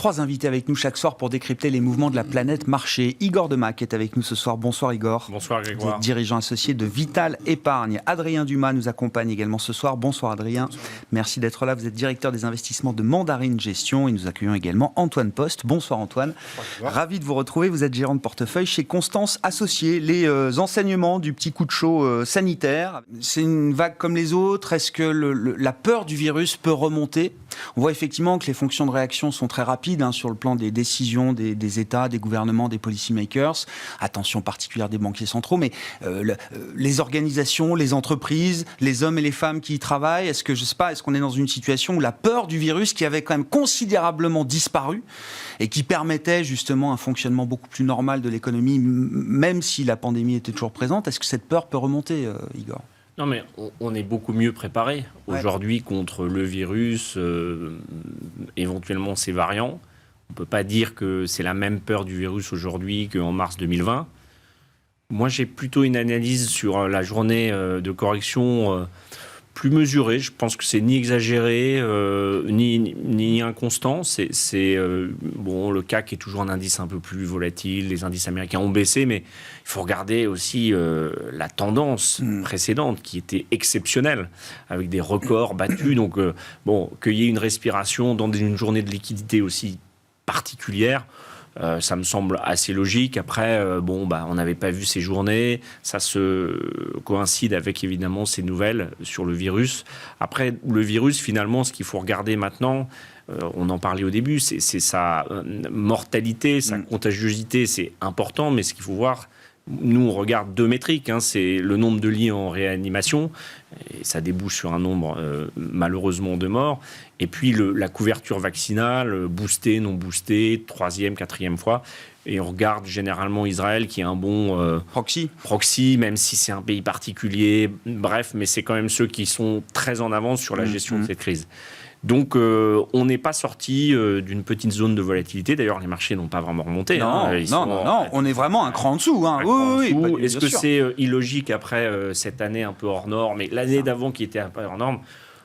3 invités avec nous chaque soir pour décrypter les mouvements de la planète marché. Igor Demac est avec nous ce soir. Bonsoir Igor. Bonsoir Grégoire. Vous êtes dirigeant associé de Vital Épargne. Adrien Dumas nous accompagne également ce soir. Bonsoir Adrien. Bonsoir. Merci d'être là. Vous êtes directeur des investissements de Mandarine Gestion et nous accueillons également Antoine Post. Bonsoir Antoine. Bonsoir. Ravi de vous retrouver. Vous êtes gérant de portefeuille chez Constance Associés. Les enseignements du petit coup de chaud sanitaire, c'est une vague comme les autres. Est-ce que la peur du virus peut remonter ? On voit effectivement que les fonctions de réaction sont très rapides sur le plan des décisions des États, des gouvernements, des policymakers. Attention particulière des banquiers centraux, mais les organisations, les entreprises, les hommes et les femmes qui y travaillent, est-ce qu'on est dans une situation où la peur du virus qui avait quand même considérablement disparu et qui permettait justement un fonctionnement beaucoup plus normal de l'économie, même si la pandémie était toujours présente, est-ce que cette peur peut remonter, Igor ? Non, mais on est beaucoup mieux préparé aujourd'hui contre le virus, éventuellement ses variants. On ne peut pas dire que c'est la même peur du virus aujourd'hui qu'en mars 2020. Moi, j'ai plutôt une analyse sur la journée de correction plus mesurée. Je pense que c'est ni exagéré, ni inconstant. Bon, le CAC est toujours un indice un peu plus volatile. Les indices américains ont baissé, mais il faut regarder aussi la tendance précédente qui était exceptionnelle, avec des records battus. Donc, qu'il y ait une respiration dans une journée de liquidité aussi particulière, ça me semble assez logique. Après, on n'avait pas vu ces journées. Ça se coïncide avec, évidemment, ces nouvelles sur le virus. Après, le virus, finalement, ce qu'il faut regarder maintenant, on en parlait au début, c'est sa mortalité, sa contagiosité, c'est important. Mais ce qu'il faut voir, nous, on regarde deux métriques. C'est le nombre de lits en réanimation, et ça débouche sur un nombre, malheureusement, de morts. Et puis la couverture vaccinale, boostée, non boostée, 3e, 4e fois. Et on regarde généralement Israël, qui est un bon proxy, même si c'est un pays particulier. Bref, mais c'est quand même ceux qui sont très en avance sur la gestion de cette crise. Donc, on n'est pas sorti d'une petite zone de volatilité. D'ailleurs, les marchés n'ont pas vraiment remonté. Non, on est vraiment un cran en dessous. Oui. Est-ce que c'est illogique après cette année un peu hors norme, mais l'année d'avant qui était un peu hors norme ?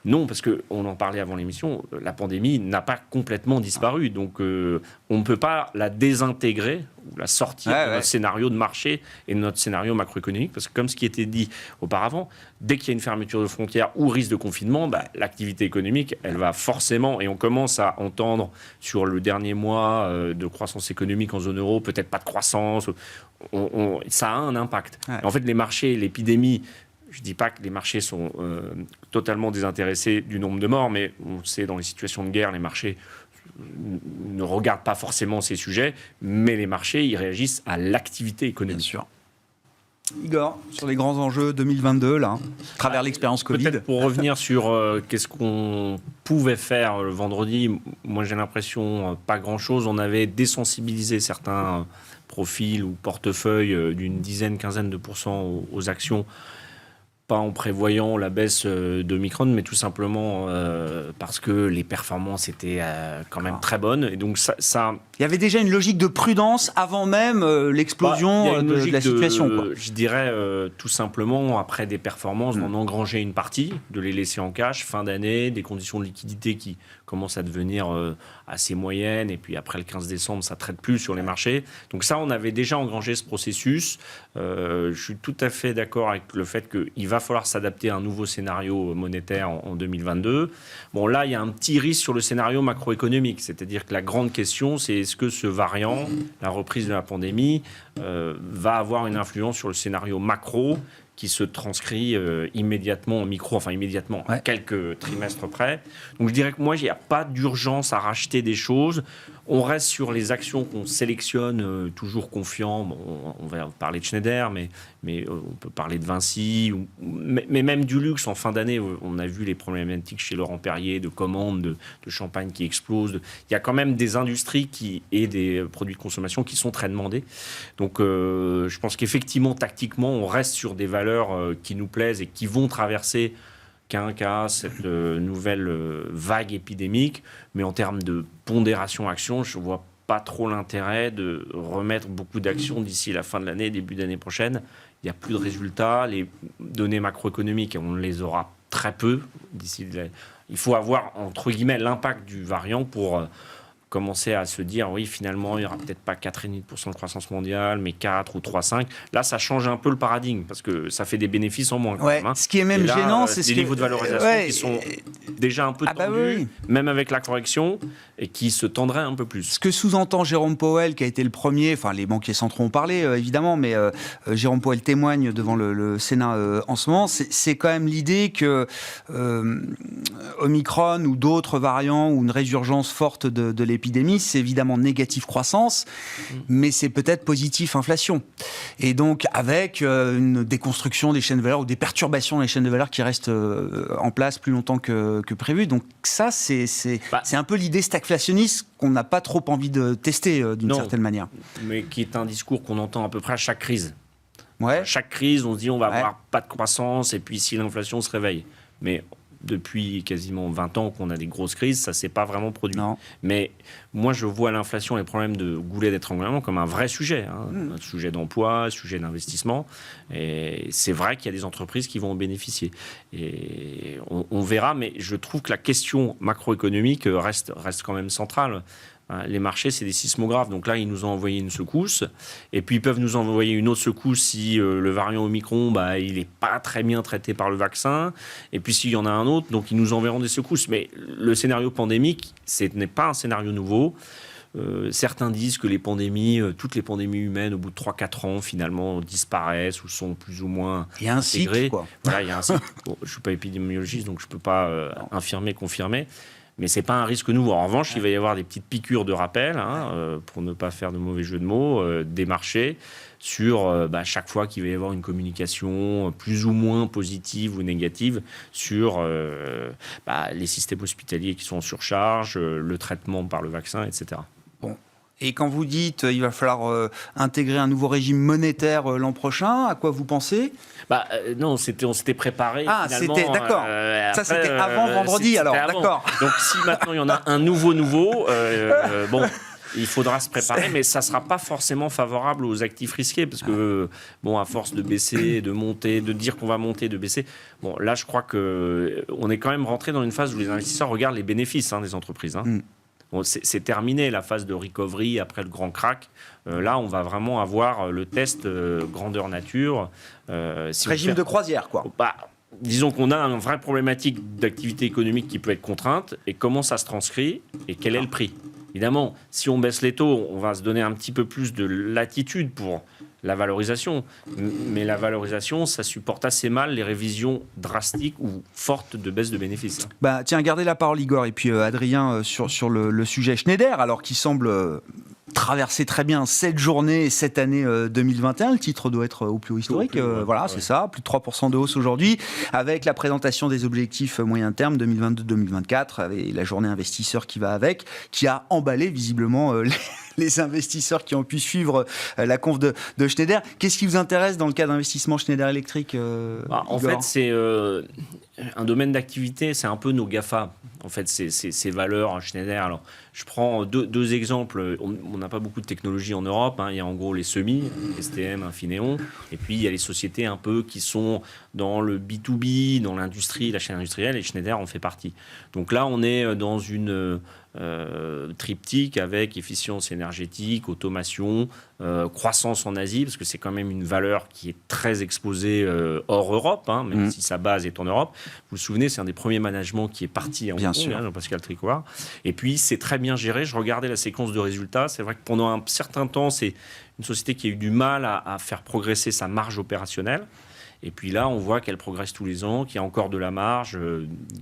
Non, parce qu'on en parlait avant l'émission, la pandémie n'a pas complètement disparu. Donc, on ne peut pas la désintégrer ou la sortir de notre scénario de marché et de notre scénario macroéconomique. Parce que comme ce qui était dit auparavant, dès qu'il y a une fermeture de frontières ou risque de confinement, l'activité économique, elle va forcément, et on commence à entendre sur le dernier mois de croissance économique en zone euro, peut-être pas de croissance, ça a un impact. En fait, les marchés, l'épidémie, je ne dis pas que les marchés sont totalement désintéressés du nombre de morts, mais on sait, dans les situations de guerre, les marchés ne regardent pas forcément ces sujets, mais les marchés, ils réagissent à l'activité économique. Bien sûr. Igor, sur les grands enjeux 2022, à travers l'expérience Covid. Peut-être pour revenir sur qu'est-ce qu'on pouvait faire le vendredi, moi j'ai l'impression pas grand-chose. On avait désensibilisé certains profils ou portefeuilles d'une dizaine, quinzaine de pourcents aux actions, pas en prévoyant la baisse d'Omicron, mais tout simplement parce que les performances étaient quand même très bonnes. Et donc ça... Il y avait déjà une logique de prudence avant même l'explosion de la situation. Je dirais tout simplement, après des performances, d'en engranger une partie, de les laisser en cash, fin d'année, des conditions de liquidité qui commencent à devenir assez moyennes. Et puis après le 15 décembre, ça ne traite plus sur les marchés. Donc ça, on avait déjà engrangé ce processus. Je suis tout à fait d'accord avec le fait qu'il va falloir s'adapter à un nouveau scénario monétaire en 2022. Bon, là, il y a un petit risque sur le scénario macroéconomique. C'est-à-dire que la grande question, c'est est-ce que ce variant, la reprise de la pandémie, va avoir une influence sur le scénario macro qui se transcrit immédiatement en micro, enfin immédiatement, à quelques trimestres près. Donc je dirais que moi, il n'y a pas d'urgence à racheter des choses. On reste sur les actions qu'on sélectionne, toujours confiant. Bon, on va parler de Schneider, mais on peut parler de Vinci, mais même du luxe. En fin d'année, on a vu les problématiques chez Laurent Perrier, de commandes, de champagne qui explosent. Il y a quand même des industries et des produits de consommation qui sont très demandés. Donc je pense qu'effectivement, tactiquement, on reste sur des valeurs qui nous plaisent et qui vont traverser cette nouvelle vague épidémique. Mais en termes de pondération action, je ne vois pas trop l'intérêt de remettre beaucoup d'actions d'ici la fin de l'année, début d'année prochaine. Il n'y a plus de résultats. Les données macroéconomiques, on les aura très peu d'ici. Il faut avoir, entre guillemets, l'impact du variant pour commençait à se dire, oui, finalement, il n'y aura peut-être pas 4,5% de croissance mondiale, mais 4 ou 3,5. Là, ça change un peu le paradigme, parce que ça fait des bénéfices en moins. Ouais, Quand même, hein. Ce qui est même gênant, c'est des niveaux de valorisation qui sont déjà un peu tendus, même avec la correction, et qui se tendraient un peu plus. Ce que sous-entend Jérôme Powell, qui a été le premier, enfin les banquiers centraux ont parlé évidemment, mais Jérôme Powell témoigne devant le Sénat en ce moment, c'est quand même l'idée que Omicron ou d'autres variants ou une résurgence forte de l'épidémie, c'est évidemment négatif croissance, mais c'est peut-être positif inflation. Et donc avec une déconstruction des chaînes de valeur ou des perturbations des chaînes de valeur qui restent en place plus longtemps que prévu. Donc ça, c'est un peu l'idée stagflationniste qu'on n'a pas trop envie de tester d'une certaine manière. Mais qui est un discours qu'on entend à peu près à chaque crise. Ouais. À chaque crise, on se dit on va avoir pas de croissance et puis si l'inflation se réveille. Mais depuis quasiment 20 ans qu'on a des grosses crises, ça ne s'est pas vraiment produit. Non. Mais moi, je vois l'inflation et les problèmes de goulet d'étranglement comme un vrai sujet. Un sujet d'emploi, un sujet d'investissement. Et c'est vrai qu'il y a des entreprises qui vont en bénéficier. Et on verra, mais je trouve que la question macroéconomique reste quand même centrale. Les marchés, c'est des sismographes. Donc là, ils nous ont envoyé une secousse. Et puis, ils peuvent nous envoyer une autre secousse si le variant Omicron, il n'est pas très bien traité par le vaccin. Et puis, s'il y en a un autre, donc ils nous enverront des secousses. Mais le scénario pandémique, ce n'est pas un scénario nouveau. Certains disent que les pandémies, toutes les pandémies humaines, au bout de 3-4 ans, finalement, disparaissent ou sont plus ou moins il y a un cycle, quoi. Voilà, il y a un cycle. Bon, je ne suis pas épidémiologiste, donc je ne peux pas infirmer, confirmer. Mais ce n'est pas un risque nouveau. En revanche, il va y avoir des petites piqûres de rappel, pour ne pas faire de mauvais jeu de mots, des marchés sur chaque fois qu'il va y avoir une communication plus ou moins positive ou négative sur les systèmes hospitaliers qui sont en surcharge, le traitement par le vaccin, etc. Bon. Et quand vous dites il va falloir intégrer un nouveau régime monétaire l'an prochain, à quoi vous pensez ? Non, on s'était préparé. Ah, finalement, c'était d'accord. Ça, c'était avant vendredi, alors. Avant. D'accord. Donc, si maintenant il y en a un nouveau, il faudra se préparer, mais ça ne sera pas forcément favorable aux actifs risqués, parce que, à force de baisser, de monter, de dire qu'on va monter, de baisser, là, je crois qu'on est quand même rentré dans une phase où les investisseurs regardent les bénéfices des entreprises. Bon, c'est terminé la phase de recovery après le grand crack. Là, on va vraiment avoir le test grandeur nature. Régime de croisière, quoi. Disons qu'on a une vraie problématique d'activité économique qui peut être contrainte. Et comment ça se transcrit et quel est le prix ? Évidemment, si on baisse les taux, on va se donner un petit peu plus de latitude pour la valorisation. Mais la valorisation, ça supporte assez mal les révisions drastiques ou fortes de baisse de bénéfices. Tiens, gardez la parole, Igor, et puis Adrien, sur le sujet Schneider, alors qui semble traverser très bien cette journée et cette année 2021. Le titre doit être au plus haut historique. C'est ça, plus de 3% de hausse aujourd'hui, avec la présentation des objectifs moyen terme 2022-2024, avec la journée investisseur qui va avec, qui a emballé visiblement les investisseurs qui ont pu suivre la conf de Schneider. Qu'est-ce qui vous intéresse dans le cas d'investissement Schneider Electric, En fait, c'est un domaine d'activité, c'est un peu nos GAFA. En fait, ces valeurs Schneider. Alors, je prends deux exemples. On n'a pas beaucoup de technologie en Europe. Il y a en gros les semis, STM, Infineon. Et puis, il y a les sociétés un peu qui sont dans le B2B, dans l'industrie, la chaîne industrielle. Et Schneider en fait partie. Donc là, on est dans une triptyque avec efficience énergétique, automation, croissance en Asie, parce que c'est quand même une valeur qui est très exposée hors Europe, même si sa base est en Europe. Vous vous souvenez, c'est un des premiers managements qui est parti en Hong Kong, Jean-Pascal Tricoire. Et puis, c'est très bien géré. Je regardais la séquence de résultats. C'est vrai que pendant un certain temps, c'est une société qui a eu du mal à faire progresser sa marge opérationnelle. Et puis là, on voit qu'elle progresse tous les ans, qu'il y a encore de la marge,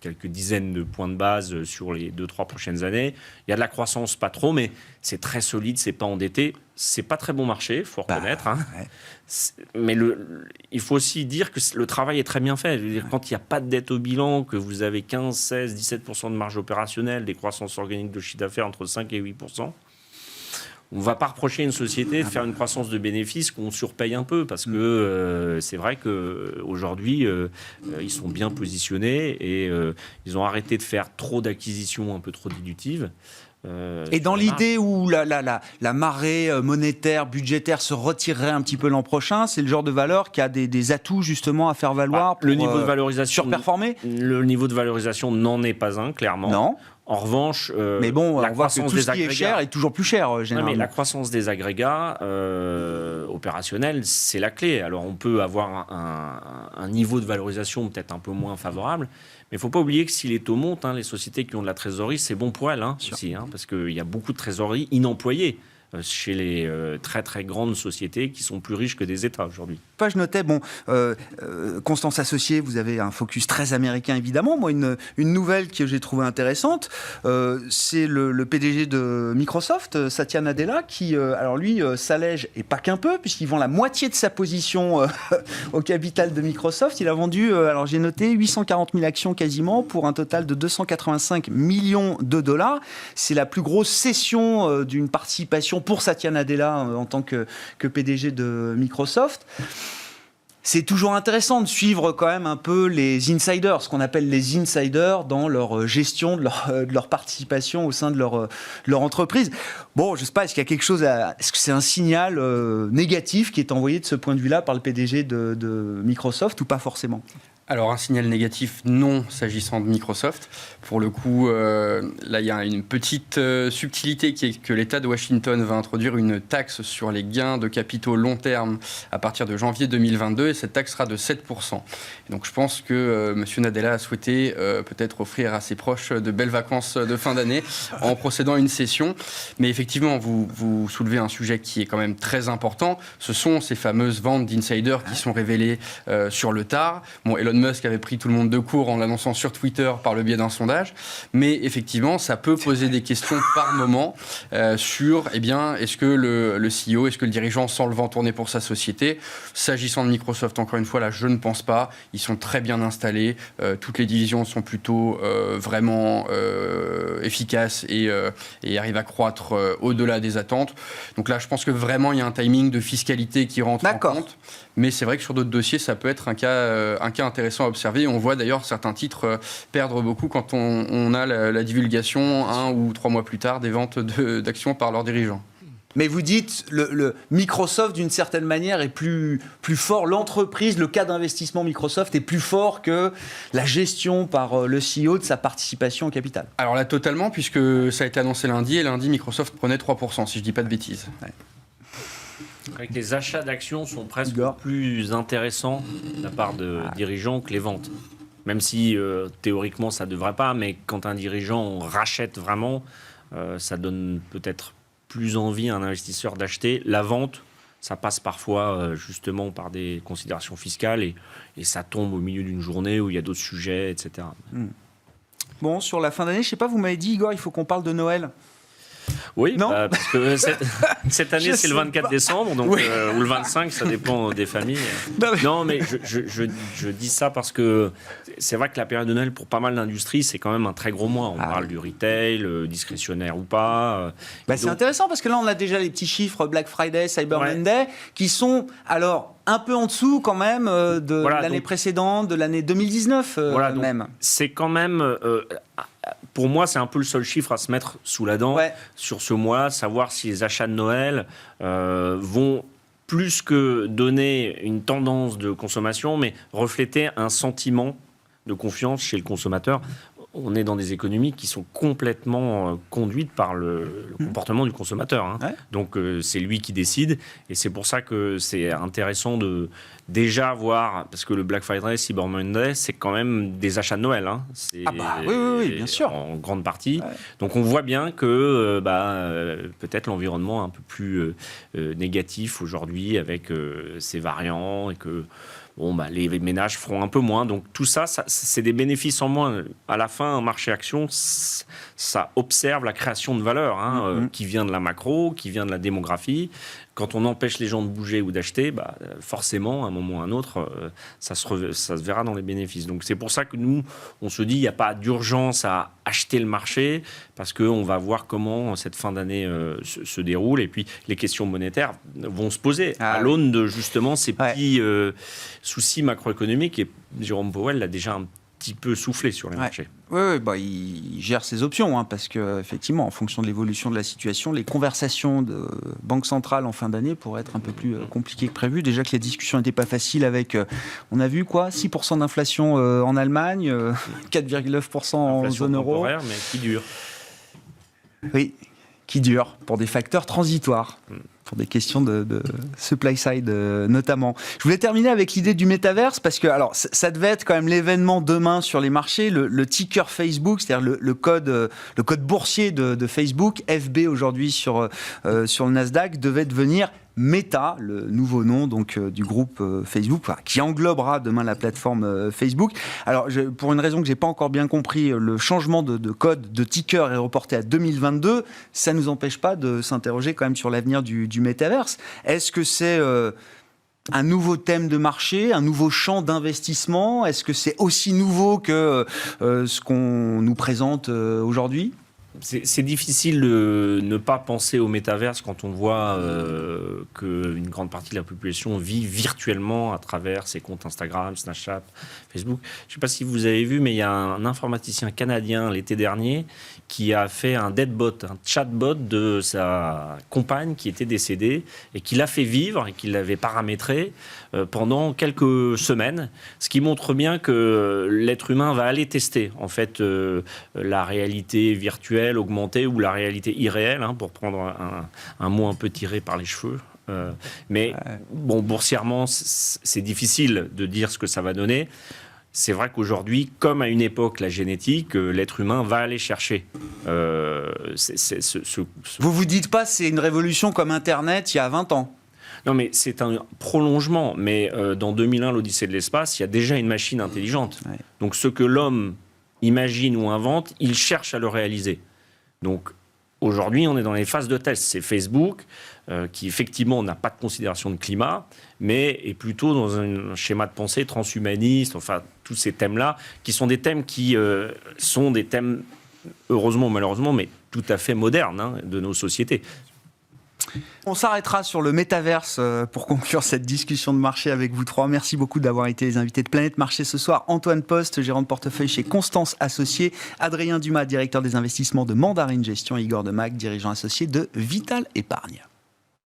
quelques dizaines de points de base sur les 2-3 prochaines années. Il y a de la croissance, pas trop, mais c'est très solide, c'est pas endetté. C'est pas très bon marché, il faut reconnaître. Mais il faut aussi dire que le travail est très bien fait. Je veux dire, quand il n'y a pas de dette au bilan, que vous avez 15, 16, 17% de marge opérationnelle, des croissances organiques de chiffre d'affaires entre 5 et 8%, on ne va pas reprocher à une société de faire une croissance de bénéfices qu'on surpaye un peu, parce que c'est vrai qu'aujourd'hui, ils sont bien positionnés et ils ont arrêté de faire trop d'acquisitions un peu trop dilutives. Et dans l'idée où la marée monétaire, budgétaire se retirerait un petit peu l'an prochain, c'est le genre de valeur qui a des atouts justement à faire valoir pour le niveau de valorisation surperformer. Le niveau de valorisation n'en est pas un, clairement. Non. En revanche, mais bon, la on voit que tout ce qui est cher est toujours plus cher, généralement. Mais la croissance des agrégats opérationnels, c'est la clé. Alors, on peut avoir un niveau de valorisation peut-être un peu moins favorable, mais il ne faut pas oublier que si les taux montent, les sociétés qui ont de la trésorerie, c'est bon pour elles aussi, parce qu'il y a beaucoup de trésorerie inemployée chez les très très grandes sociétés qui sont plus riches que des États aujourd'hui. Je notais, Constance Associée, vous avez un focus très américain évidemment. Moi, une nouvelle que j'ai trouvée intéressante, c'est le PDG de Microsoft, Satya Nadella, qui, alors lui, s'allège, et pas qu'un peu, puisqu'il vend la moitié de sa position au capital de Microsoft. Il a vendu, alors j'ai noté, 840 000 actions quasiment, pour un total de 285 millions de dollars. C'est la plus grosse cession d'une participation pour Satya Nadella en tant que PDG de Microsoft. C'est toujours intéressant de suivre quand même un peu les insiders, ce qu'on appelle les insiders dans leur gestion de leur participation au sein de leur entreprise. Bon, je ne sais pas, est-ce qu'il y a quelque chose est-ce que c'est un signal négatif qui est envoyé de ce point de vue-là par le PDG de Microsoft ou pas forcément ? Alors, un signal négatif, non, s'agissant de Microsoft. Pour le coup, là, il y a une petite subtilité qui est que l'État de Washington va introduire une taxe sur les gains de capitaux long terme à partir de janvier 2022, et cette taxe sera de 7%. Et donc, je pense que M. Nadella a souhaité peut-être offrir à ses proches de belles vacances de fin d'année en procédant à une cession. Mais effectivement, vous soulevez un sujet qui est quand même très important. Ce sont ces fameuses ventes d'insiders qui sont révélées sur le tard. Bon, Elon Musk avait pris tout le monde de court en l'annonçant sur Twitter par le biais d'un sondage, mais effectivement ça peut poser des questions par moment sur est-ce que le CEO, est-ce que le dirigeant sent le vent tourner pour sa société. S'agissant de Microsoft, encore une fois, là je ne pense pas, ils sont très bien installés, toutes les divisions sont plutôt vraiment efficaces et arrivent à croître au-delà des attentes. Donc là je pense que vraiment il y a un timing de fiscalité qui rentre en compte. Mais c'est vrai que sur d'autres dossiers, ça peut être un cas intéressant à observer. On voit d'ailleurs certains titres perdre beaucoup quand on a la divulgation 1 ou 3 mois plus tard des ventes d'actions par leurs dirigeants. Mais vous dites, le Microsoft, d'une certaine manière, est plus fort. L'entreprise, le cas d'investissement Microsoft est plus fort que la gestion par le CEO de sa participation au capital. Alors là, totalement, puisque ça a été annoncé lundi, et lundi, Microsoft prenait 3%, si je ne dis pas de bêtises. Ouais. Avec les achats d'actions sont presque plus intéressants de la part de dirigeants que les ventes. Même si théoriquement ça ne devrait pas, mais quand un dirigeant rachète vraiment, ça donne peut-être plus envie à un investisseur d'acheter. La vente, ça passe parfois justement par des considérations fiscales et ça tombe au milieu d'une journée où il y a d'autres sujets, etc. Bon, sur la fin d'année, je ne sais pas, vous m'avez dit, Igor, il faut qu'on parle de Noël. Oui, parce que cette année, c'est le 24 décembre, donc, ou le 25, ça dépend des familles. Non, mais je dis ça parce que c'est vrai que la période de Noël, pour pas mal d'industries, c'est quand même un très gros mois. On parle du retail, discrétionnaire ou pas. C'est intéressant parce que là, on a déjà les petits chiffres Black Friday, Cyber Monday, qui sont alors un peu en dessous quand même de l'année précédente, de l'année 2019 même. C'est quand même... pour moi, c'est un peu le seul chiffre à se mettre sous la dent sur ce mois, savoir si les achats de Noël vont plus que donner une tendance de consommation, mais refléter un sentiment de confiance chez le consommateur. On est dans des économies qui sont complètement conduites par le comportement du consommateur. Donc, c'est lui qui décide. Et c'est pour ça que c'est intéressant de déjà voir, parce que le Black Friday, Cyber Monday, c'est quand même des achats de Noël. Oui, bien sûr. En grande partie. Donc, on voit bien que peut-être l'environnement est un peu plus négatif aujourd'hui avec ces variants et que... les ménages feront un peu moins. Donc tout ça, c'est des bénéfices en moins. À la fin, un marché action, ça observe la création de valeur qui vient de la macro, qui vient de la démographie. Quand on empêche les gens de bouger ou d'acheter, forcément, à un moment ou à un autre, ça se verra dans les bénéfices. Donc c'est pour ça que nous, on se dit, il n'y a pas d'urgence à acheter le marché, parce qu'on va voir comment cette fin d'année se déroule. Et puis, les questions monétaires vont se poser à l'aune de, justement, ces petits soucis macroéconomiques. Et Jérôme Powell l'a déjà un petit peu soufflé sur les marchés. Oui, il gère ses options, parce qu'effectivement, en fonction de l'évolution de la situation, les conversations de banque centrale en fin d'année pourraient être un peu plus compliquées que prévu. Déjà que les discussions n'étaient pas faciles avec, on a vu 6% d'inflation en Allemagne, 4,9% en zone euro. Temporaire, mais qui dure. Oui, qui dure pour des facteurs transitoires. Pour des questions de supply side notamment. Je voulais terminer avec l'idée du métaverse parce que alors ça devait être quand même l'événement demain sur les marchés, le ticker Facebook, c'est-à-dire le code boursier de Facebook, FB aujourd'hui sur le Nasdaq, devait devenir Meta, le nouveau nom donc du groupe Facebook, qui englobera demain la plateforme Facebook. Alors, pour une raison que j'ai pas encore bien compris, le changement de code de ticker est reporté à 2022. Ça nous empêche pas de s'interroger quand même sur l'avenir du métaverse. Est-ce que c'est un nouveau thème de marché, un nouveau champ d'investissement? Est-ce que c'est aussi nouveau que ce qu'on nous présente aujourd'hui? C'est difficile de ne pas penser au métaverse quand on voit qu'une grande partie de la population vit virtuellement à travers ses comptes Instagram, Snapchat, Facebook. Je ne sais pas si vous avez vu, mais il y a un informaticien canadien l'été dernier qui a fait un deadbot, un chatbot de sa compagne qui était décédée et qui l'a fait vivre et qui l'avait paramétré pendant quelques semaines, ce qui montre bien que l'être humain va aller tester en fait la réalité virtuelle augmentée ou la réalité irréelle, pour prendre un mot un peu tiré par les cheveux. Mais bon, boursièrement, c'est difficile de dire ce que ça va donner. C'est vrai qu'aujourd'hui, comme à une époque, la génétique, l'être humain va aller chercher. Vous vous dites pas c'est une révolution comme Internet il y a 20 ans? Non, mais c'est un prolongement. Mais dans 2001, l'Odyssée de l'espace, il y a déjà une machine intelligente. Ouais. Donc ce que l'homme imagine ou invente, il cherche à le réaliser. Donc aujourd'hui, on est dans les phases de test. C'est Facebook qui, effectivement, n'a pas de considération de climat, mais est plutôt dans un schéma de pensée transhumaniste, enfin, tous ces thèmes-là, qui sont des thèmes qui sont des thèmes, heureusement ou malheureusement, mais tout à fait modernes de nos sociétés. On s'arrêtera sur le métaverse pour conclure cette discussion de marché avec vous trois. Merci beaucoup d'avoir été les invités de Planète Marché ce soir. Antoine Post, gérant de portefeuille chez Constance Associés. Adrien Dumas, directeur des investissements de Mandarin Gestion. Igor Demac, dirigeant associé de Vital Épargne.